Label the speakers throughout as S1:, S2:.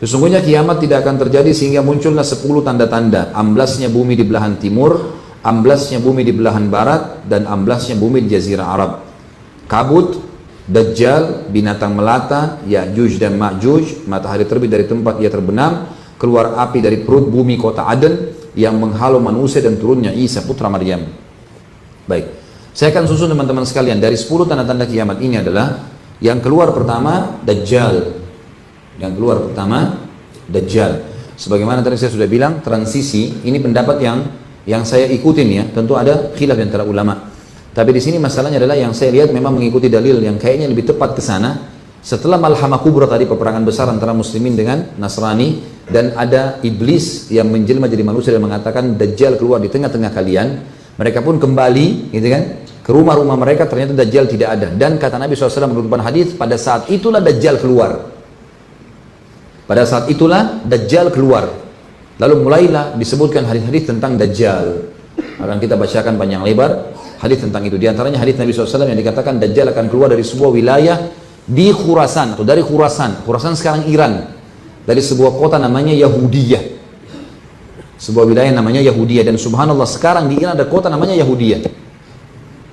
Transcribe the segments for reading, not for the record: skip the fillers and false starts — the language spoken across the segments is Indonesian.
S1: Sesungguhnya kiamat tidak akan terjadi sehingga muncullah 10 tanda-tanda. Amblasnya bumi di belahan timur, amblasnya bumi di belahan barat, dan amblasnya bumi di jazirah Arab. Kabut, Dajjal, binatang melata, Ya'juj dan Ma'juj, matahari terbit dari tempat ia terbenam, keluar api dari perut bumi kota Aden yang menghalau manusia, dan turunnya Isa putra Maryam. Baik, saya akan susun teman-teman sekalian. Dari 10 tanda-tanda kiamat ini adalah yang keluar pertama Dajjal. Yang keluar pertama Dajjal. Sebagaimana tadi saya sudah bilang, transisi ini pendapat yang saya ikutin ya. Tentu ada khilaf antara ulama. Tapi di sini masalahnya adalah yang saya lihat memang mengikuti dalil yang kayaknya lebih tepat ke sana. Setelah Malhamah Kubra tadi, peperangan besar antara muslimin dengan Nasrani, dan ada iblis yang menjelma jadi manusia dan mengatakan Dajjal keluar di tengah-tengah kalian. Mereka pun kembali gitu kan, ke rumah-rumah mereka, ternyata Dajjal tidak ada. Dan kata Nabi SAW menurut hadis, pada saat itulah Dajjal keluar. Pada saat itulah Dajjal keluar. Lalu mulailah disebutkan hadis-hadis tentang Dajjal. Akan kita bacakan panjang lebar hadis tentang itu. Di antaranya hadis Nabi SAW yang dikatakan Dajjal akan keluar dari sebuah wilayah di Khurasan, atau dari Khurasan. Khurasan sekarang Iran. Dari sebuah kota namanya Yahudiyah. Sebuah wilayah namanya Yahudiyah. Dan subhanallah sekarang di Iran ada kota namanya Yahudiyah.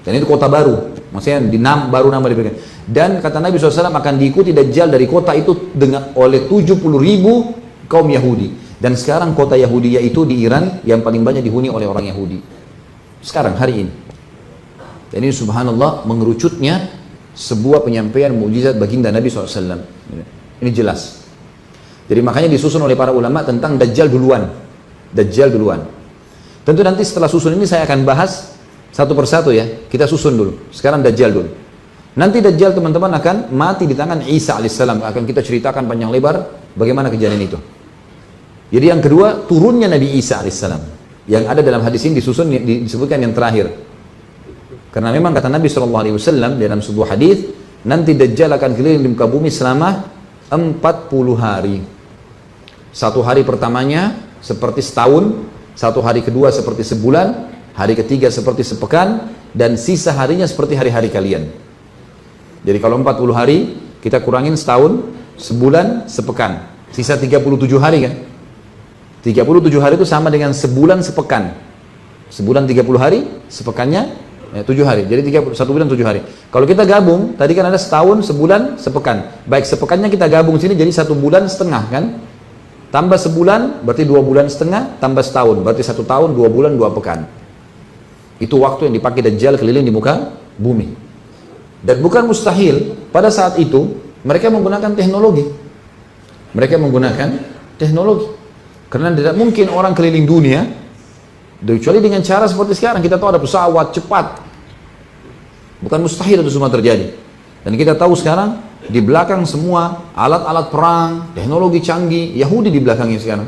S1: Dan itu kota baru. Maksudnya baru nama diberikan. Dan kata Nabi SAW akan diikuti Dajjal dari kota itu oleh 70.000 kaum Yahudi. Dan sekarang kota Yahudiyah itu di Iran yang paling banyak dihuni oleh orang Yahudi. Sekarang, hari ini. Dan ini subhanallah mengerucutnya sebuah penyampaian mukjizat baginda Nabi SAW. Ini jelas. Jadi makanya disusun oleh para ulama tentang Dajjal duluan. Dajjal duluan. Tentu nanti setelah susun ini saya akan bahas satu persatu ya. Kita susun dulu. Sekarang Dajjal dulu. Nanti Dajjal teman-teman akan mati di tangan Isa alaihissalam. Akan kita ceritakan panjang lebar bagaimana kejadian itu. Jadi yang kedua, turunnya Nabi Isa alaihissalam. Yang ada dalam hadis ini disusun, disebutkan yang terakhir. Karena memang kata Nabi SAW dalam sebuah hadis, nanti Dajjal akan keliling di muka bumi selama 40 hari. Satu hari pertamanya seperti setahun, satu hari kedua seperti sebulan, hari ketiga seperti sepekan, dan sisa harinya seperti hari-hari kalian. Jadi kalau 40 hari, kita kurangin setahun, sebulan, sepekan. Sisa 37 hari kan? 37 hari itu sama dengan sebulan sepekan. Sebulan 30 hari, sepekannya 7 hari. Jadi 1 bulan 7 hari. Kalau kita gabung, tadi kan ada setahun, sebulan, sepekan. Baik, sepekannya kita gabung sini jadi 1 bulan setengah kan? Tambah sebulan, berarti 2 bulan setengah, tambah setahun, berarti 1 tahun, 2 bulan, 2 pekan. Itu waktu yang dipakai Dajjal keliling di muka bumi. Dan bukan mustahil, pada saat itu mereka menggunakan teknologi. Mereka menggunakan teknologi. Karena tidak mungkin orang keliling dunia, kecuali dengan cara seperti sekarang. Kita tahu ada pesawat cepat. Bukan mustahil itu semua terjadi. Dan kita tahu sekarang, di belakang semua alat-alat perang, teknologi canggih, Yahudi di belakangnya sekarang.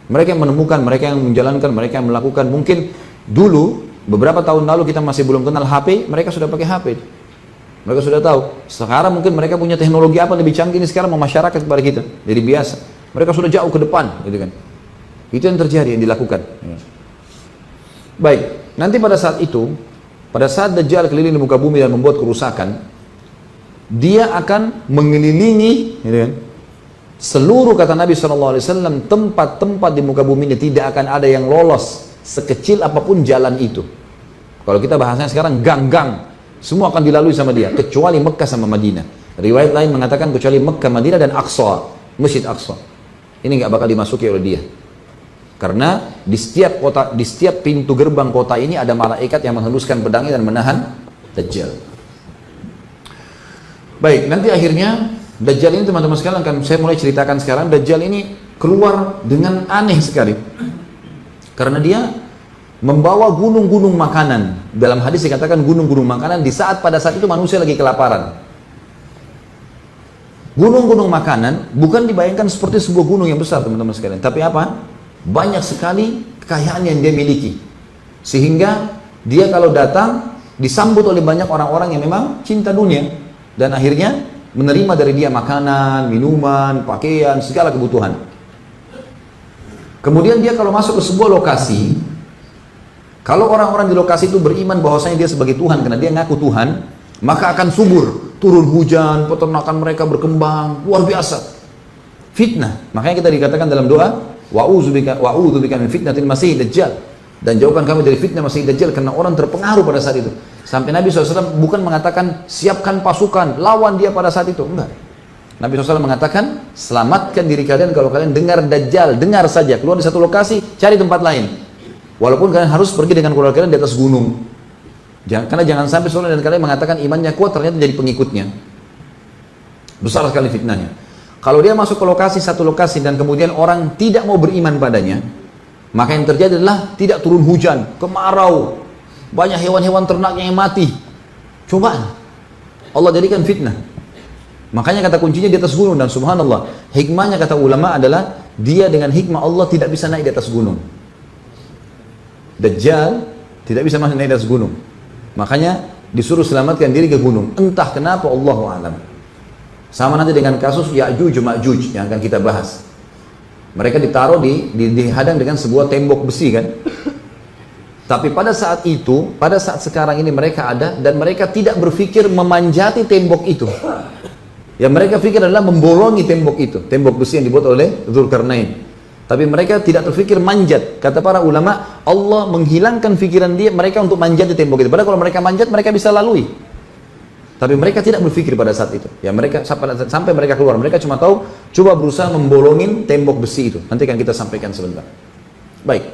S1: Mereka yang menemukan, mereka yang menjalankan, mereka yang melakukan. Mungkin dulu, beberapa tahun lalu kita masih belum kenal HP, mereka sudah pakai HP. Mereka sudah tahu. Sekarang mungkin mereka punya teknologi apa lebih canggih ini sekarang memasyarakat kepada kita. Jadi biasa. Mereka sudah jauh ke depan, gitu kan. Itu yang terjadi, yang dilakukan. Baik, nanti pada saat itu, pada saat Dajjal keliling di muka bumi dan membuat kerusakan, dia akan mengelilingi, gitu kan, seluruh, kata Nabi SAW, tempat-tempat di muka bumi ini tidak akan ada yang lolos sekecil apapun jalan itu. Kalau kita bahasanya sekarang gang-gang, semua akan dilalui sama dia, kecuali Mekah sama Madinah. Riwayat lain mengatakan kecuali Mekah, Madinah, dan Aqsa, Masjid Aqsa. Ini nggak bakal dimasuki oleh dia. Karena di setiap kota, di setiap pintu gerbang kota ini ada malaikat yang menghembuskan pedangnya dan menahan Dajjal. Baik, nanti akhirnya Dajjal ini teman-teman sekalian akan saya mulai ceritakan sekarang. Dajjal ini keluar dengan aneh sekali. Karena dia membawa gunung-gunung makanan. Dalam hadis dikatakan gunung-gunung makanan di saat pada saat itu manusia lagi kelaparan. Gunung-gunung makanan bukan dibayangkan seperti sebuah gunung yang besar teman-teman sekalian. Tapi apa? Banyak sekali kekayaan yang dia miliki. Sehingga dia kalau datang disambut oleh banyak orang-orang yang memang cinta dunia. Dan akhirnya menerima dari dia makanan, minuman, pakaian, segala kebutuhan. Kemudian dia kalau masuk ke sebuah lokasi, kalau orang-orang di lokasi itu beriman bahwasanya dia sebagai Tuhan, karena dia ngaku Tuhan, maka akan subur, turun hujan, peternakan mereka berkembang, luar biasa. Fitnah. Makanya kita dikatakan dalam doa, wa'udzubika min fitnatil masih dajjal. Dan jauhkan kami dari fitnah masih dajjal, karena orang terpengaruh pada saat itu. Sampai Nabi SAW bukan mengatakan siapkan pasukan, lawan dia pada saat itu. Enggak. Nabi SAW mengatakan, selamatkan diri kalian kalau kalian dengar dajjal, dengar saja, keluar di satu lokasi, cari tempat lain. Walaupun kalian harus pergi dengan keluarga kalian di atas gunung. Karena jangan sampai seorang dan kalian mengatakan imannya kuat, ternyata jadi pengikutnya. Besar sekali fitnahnya. Kalau dia masuk ke lokasi, satu lokasi, dan kemudian orang tidak mau beriman padanya, maka yang terjadi adalah tidak turun hujan, kemarau, banyak hewan-hewan ternaknya yang mati. Cobaan. Allah jadikan fitnah. Makanya kata kuncinya di atas gunung, dan subhanallah, hikmahnya kata ulama adalah dia dengan hikmah Allah tidak bisa naik di atas gunung. Dajjal tidak bisa masuk naik di atas gunung. Makanya disuruh selamatkan diri ke gunung. Entah kenapa, Allahu a'lam. Sama nanti dengan kasus Ya'juj Ma'juj yang akan kita bahas. Mereka ditaruh dihadang dengan sebuah tembok besi kan. Tapi pada saat itu, pada saat sekarang ini mereka ada, dan mereka tidak berpikir memanjati tembok itu. Yang mereka pikir adalah membolongi tembok itu, tembok besi yang dibuat oleh Dzulkarnain. Tapi mereka tidak terpikir manjat. Kata para ulama, Allah menghilangkan pikiran mereka untuk manjat di tembok itu. Padahal kalau mereka manjat, mereka bisa lalui. Tapi mereka tidak berpikir pada saat itu. Ya mereka sampai mereka keluar, mereka cuma tahu coba berusaha membolongin tembok besi itu. Nanti akan kita sampaikan sebentar. Baik.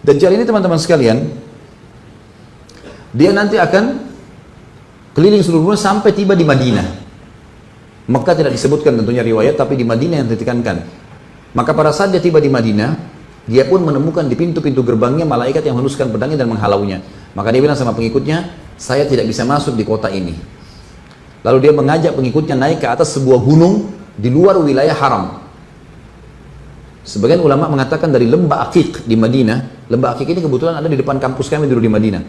S1: Dajjal ini teman-teman sekalian, dia nanti akan keliling seluruh dunia sampai tiba di Madinah. Mekah tidak disebutkan tentunya riwayat, tapi di Madinah yang ditekankan. Maka pada saat dia tiba di Madinah, dia pun menemukan di pintu-pintu gerbangnya malaikat yang menghunuskan pedangnya dan menghalaunya. Maka dia bilang sama pengikutnya, saya tidak bisa masuk di kota ini. Lalu dia mengajak pengikutnya naik ke atas sebuah gunung di luar wilayah haram. Sebagian ulama mengatakan dari lembah Aqiq di Madinah. Lembah Aqiq ini kebetulan ada di depan kampus kami dulu di Madinah.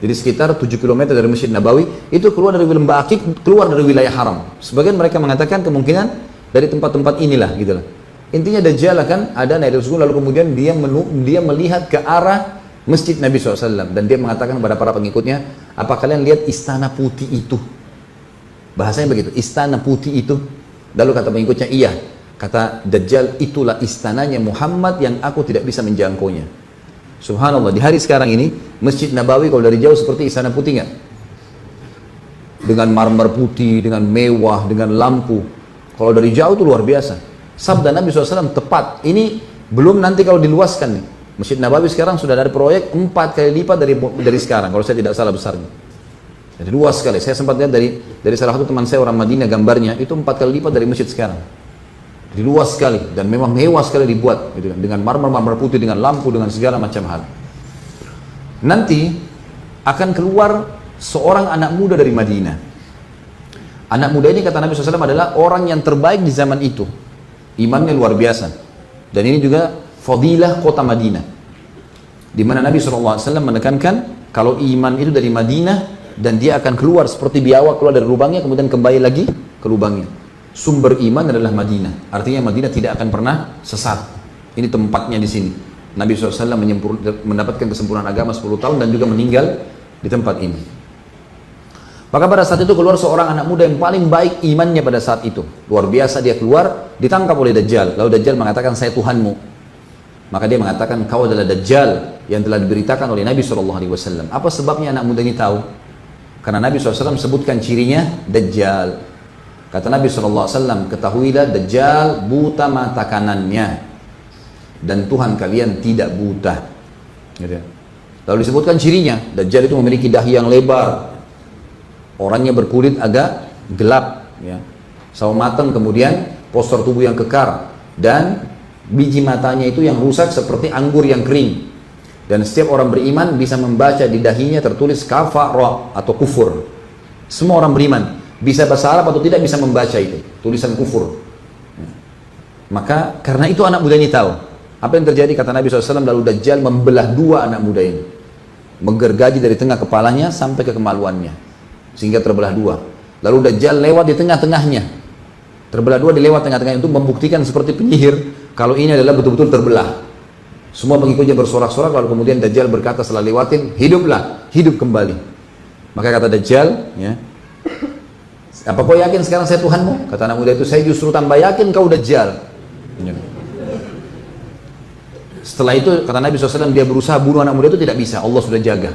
S1: Jadi sekitar 7 km dari Masjid Nabawi, itu keluar dari lembah Aqiq, keluar dari wilayah haram. Sebagian mereka mengatakan kemungkinan dari tempat-tempat inilah gitu lah. Intinya Dajjal akan ada naik dari gunung, lalu kemudian dia melihat ke arah Masjid Nabi SAW. Dan dia mengatakan kepada para pengikutnya, apa kalian lihat istana putih itu? Bahasanya begitu, istana putih itu. Lalu kata pengikutnya, iya. Kata Dajjal, itulah istananya Muhammad yang aku tidak bisa menjangkaunya. Subhanallah, di hari sekarang ini Masjid Nabawi kalau dari jauh seperti istana putih nggak? Dengan marmer putih, dengan mewah, dengan lampu. Kalau dari jauh itu luar biasa. Sabda Nabi SAW tepat. Ini belum nanti kalau diluaskan nih. Masjid Nabawi sekarang sudah ada proyek 4 kali lipat dari sekarang, kalau saya tidak salah besarnya. Jadi luas sekali. Saya sempat lihat dari salah satu teman saya orang Madinah gambarnya, itu 4 kali lipat dari masjid sekarang. Jadi luas sekali dan memang mewah sekali dibuat gitu kan, dengan marmer putih, dengan lampu, dengan segala macam hal. Nanti akan keluar seorang anak muda dari Madinah. Anak muda ini kata Nabi SAW adalah orang yang terbaik di zaman itu. Imannya luar biasa. Dan ini juga fadilah kota Madinah. Di mana Nabi SAW menekankan kalau iman itu dari Madinah dan dia akan keluar seperti biawak keluar dari lubangnya kemudian kembali lagi ke lubangnya. Sumber iman adalah Madinah. Artinya Madinah tidak akan pernah sesat. Ini tempatnya di sini. Nabi SAW mendapatkan kesempurnaan agama 10 tahun dan juga meninggal di tempat ini. Maka pada saat itu keluar seorang anak muda yang paling baik imannya pada saat itu. Luar biasa dia keluar, ditangkap oleh Dajjal. Lalu Dajjal mengatakan, saya Tuhanmu. Maka dia mengatakan, kau adalah Dajjal yang telah diberitakan oleh Nabi SAW. Apa sebabnya anak muda ini tahu? Karena Nabi SAW sebutkan cirinya Dajjal. Kata Nabi SAW, ketahuilah Dajjal buta mata kanannya dan Tuhan kalian tidak buta. Lalu disebutkan cirinya, Dajjal itu memiliki dahi yang lebar, orangnya berkulit agak gelap, ya, sawo matang, kemudian postur tubuh yang kekar, dan biji matanya itu yang rusak seperti anggur yang kering. Dan setiap orang beriman bisa membaca di dahinya tertulis kafara atau kufur. Semua orang beriman bisa bahasa Arab atau tidak bisa membaca itu tulisan kufur. Maka karena itu anak muda ini tahu apa yang terjadi. Kata Nabi SAW, lalu Dajjal membelah dua anak muda ini, menggergaji dari tengah kepalanya sampai ke kemaluannya sehingga terbelah dua. Lalu Dajjal lewat di tengah-tengahnya, terbelah dua, dilewat tengah-tengahnya untuk membuktikan seperti penyihir kalau ini adalah betul-betul terbelah. Semua pengikutnya bersorak-sorak. Lalu kemudian Dajjal berkata setelah lewatin, hiduplah, hidup kembali. Maka kata Dajjal, ya, Apa kau yakin sekarang saya Tuhanmu? Kata anak muda itu, saya justru tambah yakin kau Dajjal. Setelah itu kata Nabi SAW, dia berusaha bunuh anak muda itu, tidak bisa, Allah sudah jaga.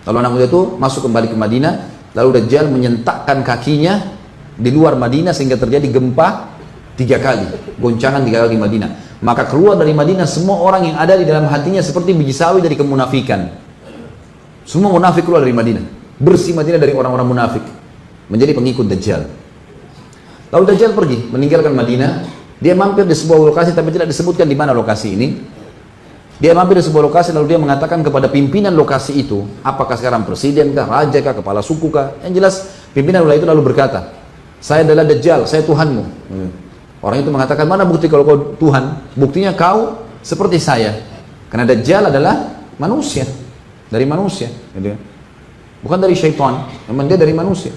S1: Lalu anak muda itu masuk kembali ke Madinah, lalu Dajjal menyentakkan kakinya di luar Madinah sehingga terjadi gempa 3 kali, goncangan 3 kali di Madinah. Maka keluar dari Madinah semua orang yang ada di dalam hatinya seperti biji sawi dari kemunafikan. Semua munafik keluar dari Madinah, bersih Madinah dari orang-orang munafik, menjadi pengikut Dajjal. Lalu Dajjal pergi, meninggalkan Madinah. Dia mampir di sebuah lokasi, tapi tidak disebutkan di mana lokasi ini. Dia mampir di sebuah lokasi, lalu dia mengatakan kepada pimpinan lokasi itu, apakah sekarang presiden kah, raja kah, kepala suku kah, yang jelas pimpinan wilayah itu lalu berkata, saya adalah Dajjal, saya Tuhanmu. Orang itu mengatakan, mana bukti kalau kau Tuhan? Buktinya kau seperti saya. Karena Dajjal adalah manusia, dari manusia, bukan dari syaitan, memang dia dari manusia.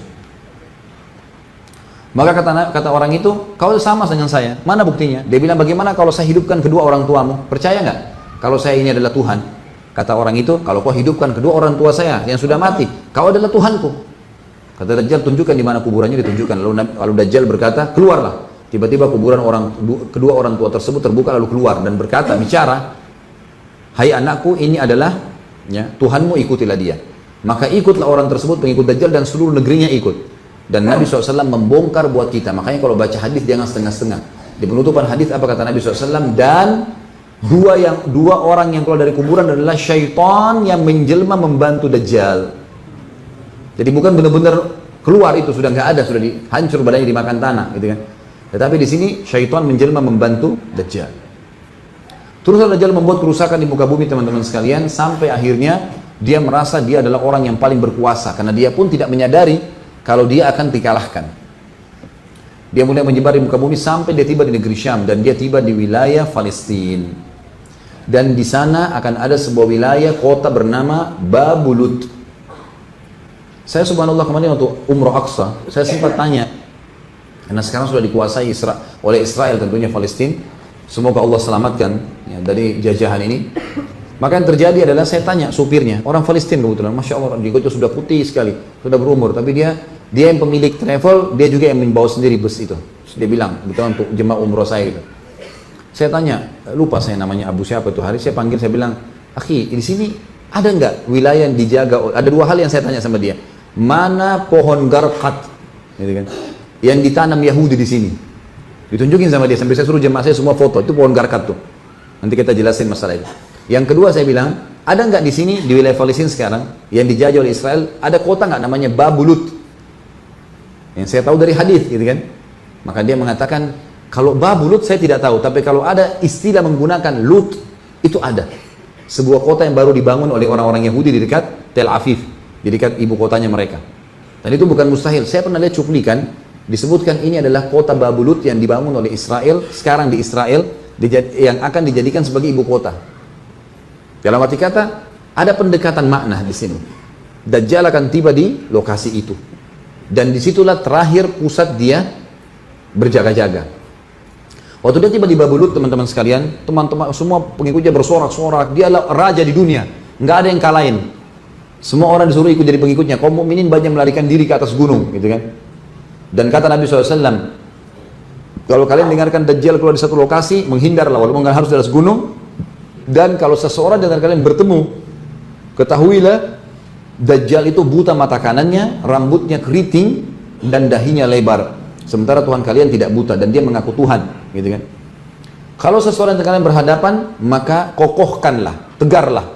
S1: Maka kata orang itu, kau sama dengan saya, mana buktinya? Dia bilang, bagaimana kalau saya hidupkan kedua orang tuamu? Percaya nggak? Kalau saya ini adalah Tuhan. Kata orang itu, kalau kau hidupkan kedua orang tua saya yang sudah mati, kau adalah Tuhanku. Kata Dajjal, tunjukkan di mana kuburannya, ditunjukkan. Lalu Dajjal berkata, keluarlah. Tiba-tiba kuburan kedua orang tua tersebut terbuka lalu keluar dan berkata, bicara, hai anakku, ini adalah Tuhanmu, ikutilah dia. Maka ikutlah orang tersebut, pengikut Dajjal, dan seluruh negerinya ikut. Dan Nabi SAW membongkar buat kita. Makanya kalau baca hadis jangan setengah-setengah. Di penutupan hadis apa kata Nabi SAW? Dan dua orang yang keluar dari kuburan adalah syaitan yang menjelma membantu Dajjal. Jadi bukan benar-benar keluar, itu sudah nggak ada, sudah hancur badannya, dimakan tanah, gitu kan. Tetapi di sini syaitan menjelma membantu Dajjal. Terus Dajjal membuat kerusakan di muka bumi, teman-teman sekalian, sampai akhirnya dia merasa dia adalah orang yang paling berkuasa, karena dia pun tidak menyadari kalau dia akan dikalahkan. Dia mulai menyebar di muka bumi sampai dia tiba di negeri Syam, dan dia tiba di wilayah Palestina. Dan di sana akan ada sebuah wilayah kota bernama Babulut. Saya subhanallah kemarin untuk Umroh Aqsa, saya sempat tanya, karena sekarang sudah dikuasai oleh Israel tentunya Palestina. Semoga Allah selamatkan dari jajahan ini. Maka yang terjadi adalah saya tanya supirnya, orang Palestina kebetulan, Masya Allah, dia sudah putih sekali, sudah berumur, tapi dia yang pemilik travel, dia juga yang membawa sendiri bus itu. Terus dia bilang, betul untuk jemaah umroh saya gitu. Saya tanya, lupa saya namanya Abu siapa itu hari, saya panggil, saya bilang, akhi, di sini ada nggak wilayah yang dijaga? Ada 2 hal yang saya tanya sama dia. Mana pohon garqat, gitu kan, yang ditanam Yahudi di sini? Ditunjukin sama dia, sampai saya suruh jemaah saya semua foto, itu pohon garqat tuh. Nanti kita jelasin masalah itu. Yang kedua saya bilang, ada nggak di sini di wilayah Palestina sekarang yang dijajah oleh Israel, ada kota nggak namanya Babulut? Yang saya tahu dari hadis, gitu kan? Maka dia mengatakan, kalau Babulut saya tidak tahu, tapi kalau ada istilah menggunakan Lut, itu ada. Sebuah kota yang baru dibangun oleh orang-orang Yahudi di dekat Tel Aviv, di dekat ibu kotanya mereka. Dan itu bukan mustahil. Saya pernah lihat cuplikan, disebutkan ini adalah kota Babulut yang dibangun oleh Israel, sekarang di Israel, yang akan dijadikan sebagai ibu kota. Dalam arti kata, ada pendekatan makna di sini. Dajjal akan tiba di lokasi itu. Dan disitulah terakhir pusat dia berjaga-jaga. Waktu dia tiba di Babulut, teman-teman sekalian, teman-teman semua pengikutnya bersorak-sorak, dia adalah raja di dunia, nggak ada yang kalahin. Semua orang disuruh ikut jadi pengikutnya. Kaum mukminin banyak melarikan diri ke atas gunung, gitu kan. Dan kata Nabi SAW, kalau kalian dengarkan Dajjal keluar di satu lokasi, menghindarlah, walaupun nggak harus di atas gunung. Dan kalau seseorang dengan kalian bertemu, ketahuilah Dajjal itu buta mata kanannya, rambutnya keriting, dan dahinya lebar. Sementara Tuhan kalian tidak buta, dan dia mengaku Tuhan, gitu kan. Kalau seseorang dengan kalian berhadapan, maka kokohkanlah, tegarlah.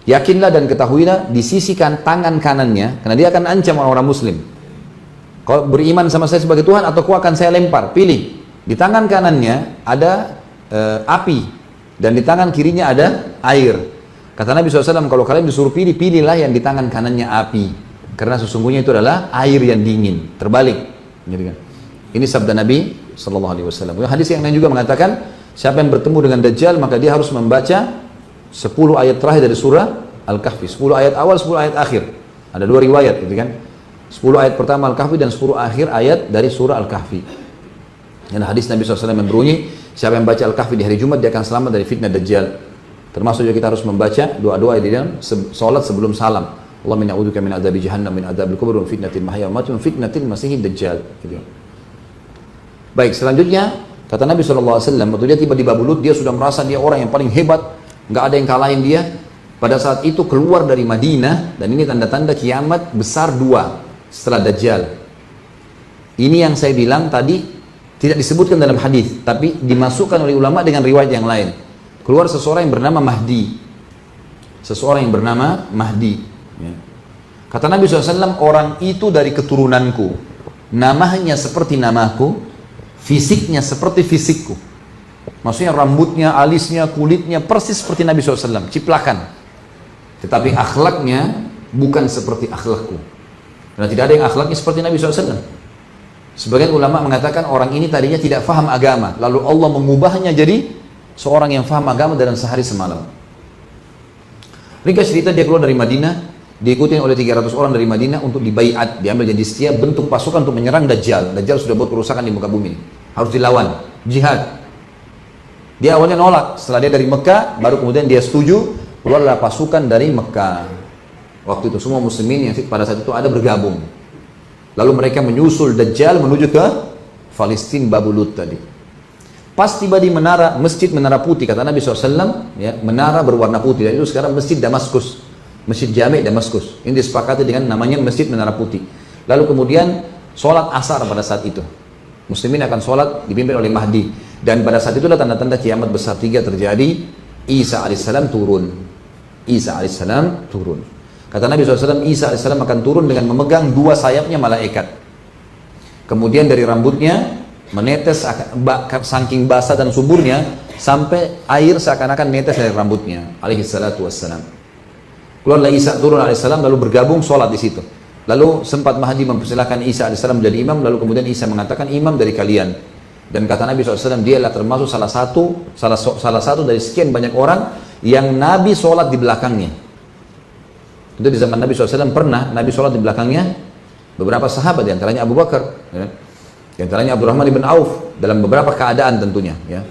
S1: Yakinlah dan ketahuilah, disisikan tangan kanannya, karena dia akan ancam orang-orang muslim. Kau beriman sama saya sebagai Tuhan, atau kau akan saya lempar, pilih. Di tangan kanannya ada api, dan di tangan kirinya ada air. Kata Nabi SAW, kalau kalian disuruh pilih, pilihlah yang di tangan kanannya api, karena sesungguhnya itu adalah air yang dingin. Terbalik, gitu kan. Ini sabda Nabi SAW. Hadis yang lain juga mengatakan, siapa yang bertemu dengan Dajjal, maka dia harus membaca 10 ayat terakhir dari surah Al-Kahfi, 10 ayat awal, 10 ayat akhir. Ada 2 riwayat, gitu kan. 10 ayat pertama Al-Kahfi dan 10 akhir ayat dari surah Al-Kahfi. Dan hadis Nabi SAW yang berbunyi, siapa yang baca Al-Kahfi di hari Jumat, dia akan selamat dari fitnah Dajjal. Termasuk juga kita harus membaca doa-doa di dalam sholat sebelum salam. Allahumma na'udzubika min adzabi jahannam, min adzabil kubur, wa fitnatil mahya wa mamat, wa fitnatil masiihid dajjal. Gitu. Baik, selanjutnya kata Nabi SAW, waktu dia tiba di Babulut, dia sudah merasa dia orang yang paling hebat, nggak ada yang kalahin dia. Pada saat itu keluar dari Madinah, dan ini tanda-tanda kiamat besar dua setelah Dajjal. Ini yang saya bilang tadi tidak disebutkan dalam hadis, tapi dimasukkan oleh ulama dengan riwayat yang lain. Keluar seseorang yang bernama Mahdi. Seseorang yang bernama Mahdi. Ya. Kata Nabi SAW, orang itu dari keturunanku, namanya seperti namaku, fisiknya seperti fisikku. Maksudnya rambutnya, alisnya, kulitnya persis seperti Nabi SAW, ciplakan. Tetapi akhlaknya bukan seperti akhlakku. Karena tidak ada yang akhlaknya seperti Nabi SAW. Sebagian ulama mengatakan orang ini tadinya tidak faham agama, lalu Allah mengubahnya jadi seorang yang faham agama dalam sehari semalam. Ringkas cerita, dia keluar dari Madinah, diikuti oleh 300 orang dari Madinah untuk dibaiat, diambil jadi setia bentuk pasukan untuk menyerang Dajjal. Dajjal sudah buat kerusakan di muka bumi ini, harus dilawan, jihad. Dia awalnya nolak, setelah dia dari Mekah, baru kemudian dia setuju. Keluarlah pasukan dari Mekah. Waktu itu semua muslimin yang pada saat itu ada bergabung. Lalu mereka menyusul Dajjal menuju ke Palestina, Babulut tadi. Pas tiba di menara, masjid Menara Putih, kata Nabi SAW, ya, menara berwarna putih. Dan itu sekarang Masjid Damaskus, Masjid Jami' Damaskus. Ini disepakati dengan namanya Masjid Menara Putih. Lalu kemudian sholat asar pada saat itu. Muslimin akan sholat dipimpin oleh Mahdi. Dan pada saat itulah tanda-tanda kiamat besar tiga terjadi. Isa alaihissalam turun. Isa alaihissalam turun. Kata Nabi SAW, Isa alaihissalam akan turun dengan memegang dua sayapnya malaikat. Kemudian dari rambutnya menetes saking basah dan suburnya sampai air seakan-akan menetes dari rambutnya. Alaihissalatu wassalam. Keluarlah Isa turun alaihissalam lalu bergabung sholat di situ. Lalu sempat Mahdi mempersilahkan Isa alaihissalam menjadi imam. Lalu kemudian Isa mengatakan, imam dari kalian. Dan kata Nabi SAW, dia adalah termasuk salah satu dari sekian banyak orang yang Nabi sholat di belakangnya. Itu di zaman Nabi SAW pernah Nabi sholat di belakangnya beberapa sahabat, diantaranya Abu Bakar, ya. Diantaranya Abdurrahman ibn Auf, dalam beberapa keadaan tentunya. Ya.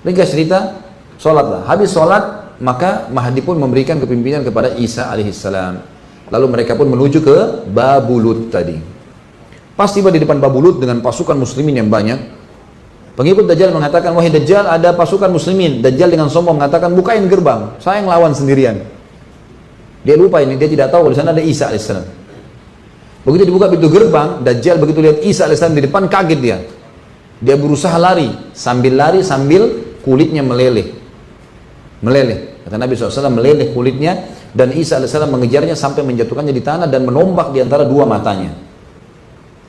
S1: Ringkas cerita, sholatlah. Habis sholat, maka Mahdi pun memberikan kepimpinan kepada Isa alaihissalam. Lalu mereka pun menuju ke Babulut tadi. Pas tiba di depan Babulut dengan pasukan muslimin yang banyak, pengikut Dajjal mengatakan, wahai Dajjal, ada pasukan muslimin. Dajjal dengan sombong mengatakan, bukain gerbang, saya yang lawan sendirian. Dia lupa ini, dia tidak tahu di sana ada Isa alaihissalam. Begitu dibuka pintu gerbang, Dajjal begitu lihat Isa alaihissalam di depan, kaget dia. Dia berusaha lari sambil kulitnya meleleh. Meleleh. Kata Nabi SAW, meleleh kulitnya, dan Isa alaihissalam mengejarnya sampai menjatuhkannya di tanah dan menombak di antara dua matanya.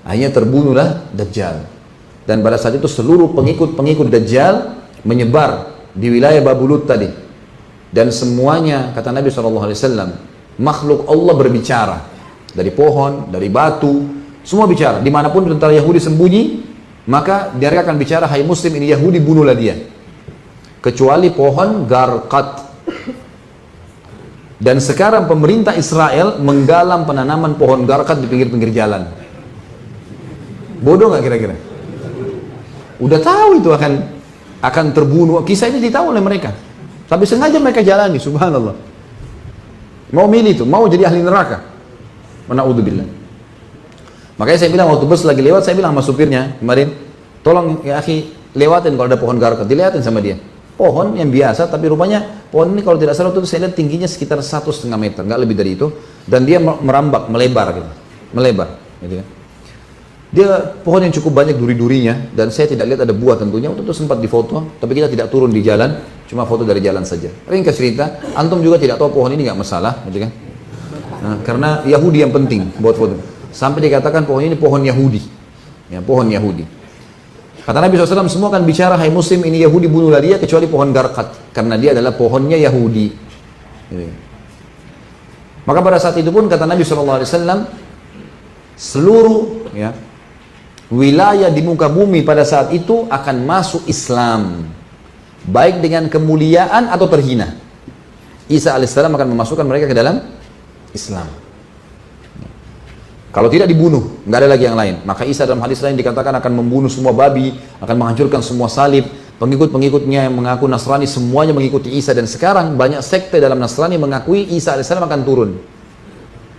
S1: Akhirnya terbunuhlah Dajjal. Dan pada saat itu seluruh pengikut Dajjal menyebar di wilayah Babulut tadi. Dan semuanya, kata Nabi SAW, makhluk Allah berbicara. Dari pohon, dari batu, semua bicara. Dimanapun tentara Yahudi sembunyi, maka dia akan bicara, hai muslim, ini Yahudi, bunuhlah dia. Kecuali pohon Garqat. Dan sekarang pemerintah Israel menggalang penanaman pohon Garqat di pinggir-pinggir jalan. Bodoh nggak kira-kira? Udah tahu itu akan terbunuh. Kisah ini ditahu oleh mereka. Tapi sengaja mereka jalani, subhanallah. Mau milih itu, mau jadi ahli neraka. Na'udzubillah. Makanya saya bilang waktu bus lagi lewat, saya bilang sama supirnya kemarin, tolong ya akhi, lewatin kalau ada pohon Garqat, dilihatin sama dia. Pohon yang biasa, tapi rupanya pohon ini kalau tidak salah itu saya lihat tingginya sekitar 1,5 meter, nggak lebih dari itu. Dan dia merambak, melebar gitu. Melebar, gitu kan. Dia pohon yang cukup banyak duri-durinya, dan saya tidak lihat ada buah tentunya. Waktu itu sempat difoto, tapi kita tidak turun di jalan, cuma foto dari jalan saja. Ringkas cerita, antum juga tidak tahu pohon ini nggak masalah, gitu kan? Nah, karena Yahudi yang penting buat foto. Sampai dikatakan pohon ini pohon Yahudi, ya, pohon Yahudi. Kata Nabi SAW, semua akan bicara, hai muslim, ini Yahudi, bunuhlah dia, kecuali pohon Garqat, karena dia adalah pohonnya Yahudi. Gitu. Maka pada saat itu pun kata Nabi SAW, seluruh ya, wilayah di muka bumi pada saat itu akan masuk Islam, baik dengan kemuliaan atau terhina. Isa alaihissalam akan memasukkan mereka ke dalam Islam. Kalau tidak dibunuh, nggak ada lagi yang lain. Maka Isa dalam hadis lain dikatakan akan membunuh semua babi, akan menghancurkan semua salib. Pengikut-pengikutnya yang mengaku Nasrani semuanya mengikuti Isa, dan sekarang banyak sekte dalam Nasrani mengakui Isa alaihissalam akan turun.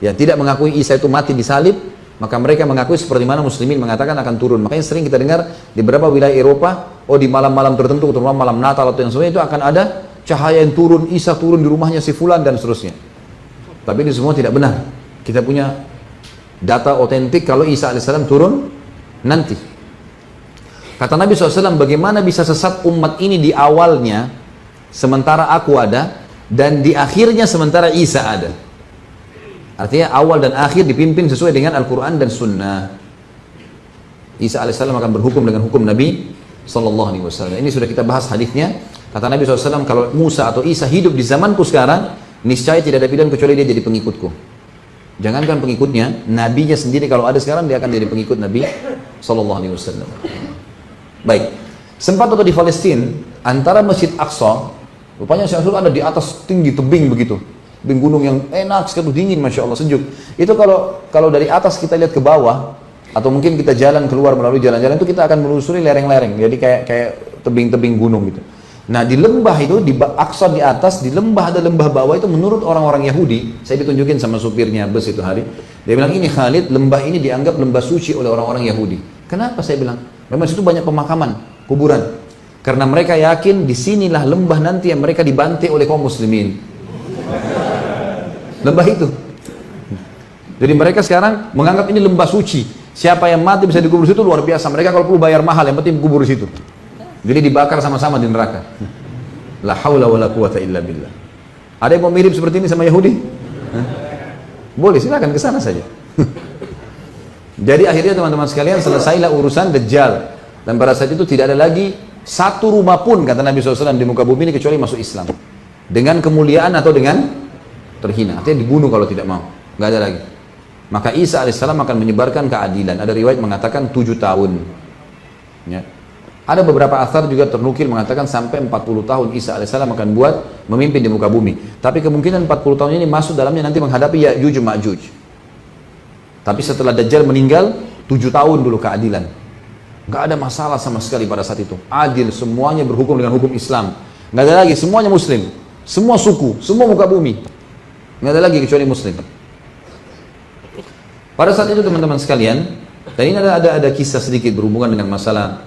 S1: yang tidak mengakui Isa itu mati disalib, maka mereka mengakui seperti mana muslimin mengatakan akan turun. Makanya sering kita dengar di beberapa wilayah Eropa, oh di malam-malam tertentu, terutama malam Natal atau yang sebagainya, itu akan ada cahaya yang turun, Isa turun di rumahnya si fulan dan seterusnya. Tapi ini semua tidak benar. Kita punya data otentik kalau Isa alaihissalam turun nanti. Kata Nabi SAW, bagaimana bisa sesat umat ini di awalnya sementara aku ada, dan di akhirnya sementara Isa ada. Artinya awal dan akhir dipimpin sesuai dengan Al-Quran dan Sunnah. Isa alaihissalam akan berhukum dengan hukum Nabi SAW. Ini sudah kita bahas hadisnya. Kata Nabi SAW, kalau Musa atau Isa hidup di zamanku sekarang, niscaya tidak ada pilihan kecuali dia jadi pengikutku. Jangankan pengikutnya, nabinya sendiri kalau ada sekarang dia akan jadi pengikut Nabi SAW. Baik, sempat waktu di Palestina antara Masjid Aqsa, rupanya Syekh ada di atas tinggi tebing begitu, tebing gunung yang enak sekali, dingin, masya Allah, sejuk. Itu kalau dari atas kita lihat ke bawah, atau mungkin kita jalan keluar melalui jalan-jalan itu kita akan menelusuri lereng-lereng, jadi kayak tebing-tebing gunung gitu. Nah di lembah itu, di Aqsa di atas, di lembah ada lembah bawah itu menurut orang-orang Yahudi, saya ditunjukin sama supirnya bus itu hari, dia bilang ini Khalid, lembah ini dianggap lembah suci oleh orang-orang Yahudi. Kenapa? Saya bilang, memang situ banyak pemakaman, kuburan. Karena mereka yakin disinilah lembah nanti yang mereka dibantai oleh kaum muslimin. Lembah itu. Jadi mereka sekarang menganggap ini lembah suci. Siapa yang mati bisa dikubur situ luar biasa. Mereka kalau perlu bayar mahal, yang penting kubur situ. Jadi dibakar sama-sama di neraka. La haula wala quwata illa billah. Ada yang mau mirip seperti ini sama Yahudi? Boleh, silakan ke sana saja. Jadi akhirnya teman-teman sekalian, selesailah urusan Dajjal. Dan pada saat itu tidak ada lagi satu rumah pun, kata Nabi SAW, di muka bumi ini kecuali masuk Islam. Dengan kemuliaan atau dengan terhina. Artinya dibunuh kalau tidak mau. Nggak ada lagi. Maka Isa alaihissalam akan menyebarkan keadilan. Ada riwayat mengatakan 7 tahun. Ya. Ada beberapa asar juga ternukil mengatakan sampai 40 tahun Isa alaihissalam akan buat memimpin di muka bumi. Tapi kemungkinan 40 tahun ini masuk dalamnya nanti menghadapi Ya'juj Ma'juj. Tapi setelah Dajjal meninggal, 7 tahun dulu keadilan. Nggak ada masalah sama sekali pada saat itu. Adil, semuanya berhukum dengan hukum Islam. Nggak ada lagi, semuanya Muslim. Semua suku, semua muka bumi. Nggak ada lagi kecuali Muslim. Pada saat itu teman-teman sekalian, dan ini ada kisah sedikit berhubungan dengan masalah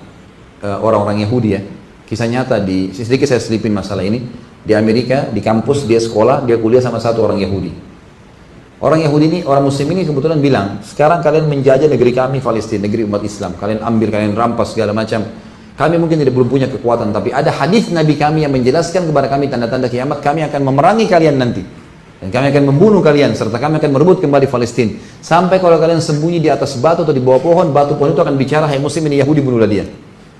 S1: orang-orang Yahudi ya. Kisah nyata, sedikit saya selipin masalah ini. Di Amerika, di kampus, dia sekolah, dia kuliah sama satu orang Yahudi. Orang Yahudi ini, orang Muslim ini kebetulan bilang, sekarang kalian menjajah negeri kami Palestina, negeri umat Islam. Kalian ambil, kalian rampas segala macam. Kami mungkin belum punya kekuatan, tapi ada hadis Nabi kami yang menjelaskan kepada kami tanda-tanda kiamat. Kami akan memerangi kalian nanti. Dan kami akan membunuh kalian, serta kami akan merebut kembali Palestina. Sampai kalau kalian sembunyi di atas batu atau di bawah pohon, batu pohon itu akan bicara, hai Muslim ini Yahudi, bunuhlah dia.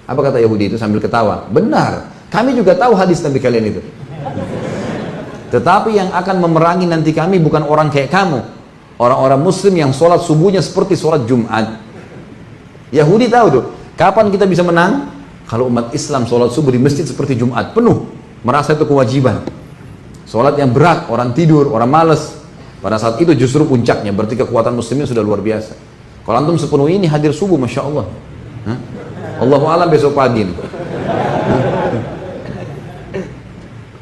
S1: Apa kata Yahudi itu sambil ketawa? Benar, kami juga tahu hadis Nabi kalian itu. Tetapi yang akan memerangi nanti kami bukan orang kayak kamu. Orang-orang Muslim yang sholat subuhnya seperti sholat Jumat. Yahudi tahu tuh, kapan kita bisa menang? Kalau umat Islam sholat subuh di masjid seperti Jumat, penuh. Merasa itu kewajiban. Sholat yang berat, orang tidur, orang malas. Pada saat itu justru puncaknya, berarti kekuatan muslimin sudah luar biasa. Kalau antum sepenuh ini hadir subuh, Masya Allah. Allahu a'lam besok pagi.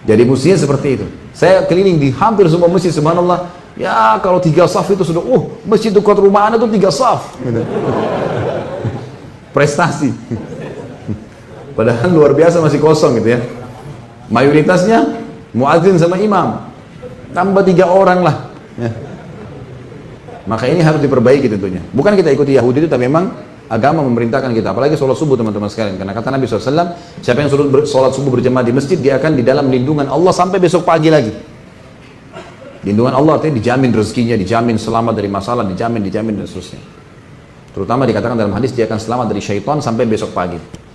S1: Jadi mestinya seperti itu. Saya keliling di hampir semua masjid, subhanallah. Ya kalau 3 saf itu sudah, masjid dekat rumah anda tuh 3 saf. Gitu. Prestasi. Padahal luar biasa masih kosong gitu ya. Mayoritasnya muadzin sama imam. Tambah 3 orang lah. Ya. Maka ini harus diperbaiki tentunya. Bukan kita ikuti Yahudi itu, tapi memang agama memerintahkan kita. Apalagi sholat subuh teman-teman sekalian. Karena kata Nabi SAW, siapa yang sholat subuh berjamaah di masjid, dia akan di dalam lindungan Allah sampai besok pagi lagi. Lindungan Allah artinya dijamin rezekinya, dijamin selamat dari masalah, dijamin dan seterusnya. Terutama dikatakan dalam hadis, dia akan selamat dari syaitan sampai besok pagi.